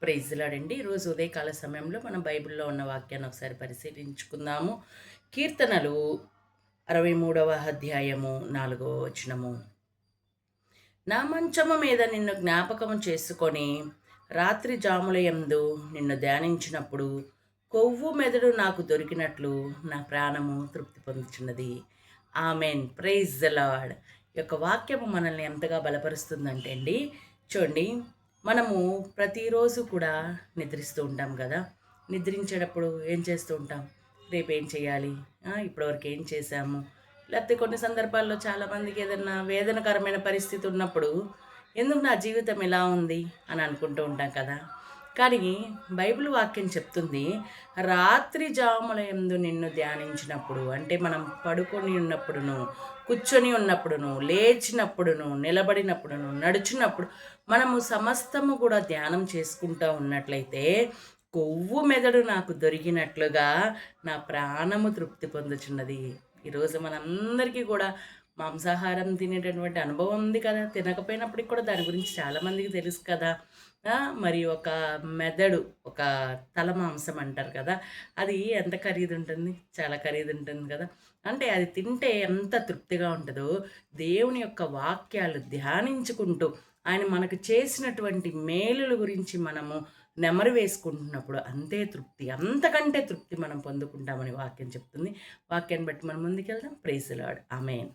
Praise lord. ఈరోజు ఉదయకాల సమయంలో మనం బైబిల్‌లో ఉన్న వాక్యాన్ని ఒకసారి పరిశీలించుకుందాము. కీర్తనలు 63వ అధ్యాయము 4వ వచనము. నా మంచము మీద నిన్ను జ్ఞాపకము చేసుకొని రాత్రి జాములయందు నిన్ను ధ్యానించినప్పుడు కొవ్వు మెదడు నాకు దొరికినట్లు నా ప్రాణము తృప్తి పొందుచున్నది. ఆమెన్. Praise the lord. ఈ యొక్క వాక్యము మనల్ని ఎంతగా బలపరుస్తుందంటే అండి, చూడండి, మనము ప్రతిరోజు కూడా నిద్రిస్తూ ఉంటాం కదా. నిద్రించేటప్పుడు ఏం చేస్తూ ఉంటాం? రేపు ఏం చేయాలి, ఇప్పటివరకు ఏం చేశాము, లేకపోతే కొన్ని సందర్భాల్లో చాలామందికి ఏదైనా వేదనకరమైన పరిస్థితి ఉన్నప్పుడు ఎందుకు నా జీవితం ఇలా ఉంది అని అనుకుంటూ ఉంటాం కదా. కానీ బైబిల్ వాక్యం చెప్తుంది, రాత్రి జాములయందు నిన్ను ధ్యానించినప్పుడు, అంటే మనం పడుకొని ఉన్నప్పుడును, కూర్చొని ఉన్నప్పుడును, లేచినప్పుడును, నిలబడినప్పుడును, నడుచున్నప్పుడు మనము సమస్తము కూడా ధ్యానం చేసుకుంటూ ఉన్నట్లయితే కొవ్వు మెదడు నాకు దొరికినట్లుగా నా ప్రాణము తృప్తి పొందుచున్నది. ఈరోజు మనందరికీ కూడా మాంసాహారం తినేటటువంటి అనుభవం ఉంది కదా. తినకపోయినప్పటికి కూడా దాని గురించి చాలామందికి తెలుసు కదా. మరి ఒక మెదడు, ఒక తల మాంసం అంటారు కదా, అది ఎంత ఖరీదు ఉంటుంది? చాలా ఖరీదు ఉంటుంది కదా. అంటే అది తింటే ఎంత తృప్తిగా ఉంటుందో, దేవుని యొక్క వాక్యాలు ధ్యానించుకుంటూ ఆయన మనకు చేసినటువంటి మేలుల గురించి మనము నెమరు వేసుకుంటున్నప్పుడు అంతే తృప్తి, అంతకంటే తృప్తి మనం పొందుకుంటామని వాక్యం చెప్తుంది. వాక్యాన్ని బట్టి మనం ముందుకెళ్దాం. Praise the lord. ఆమేన్.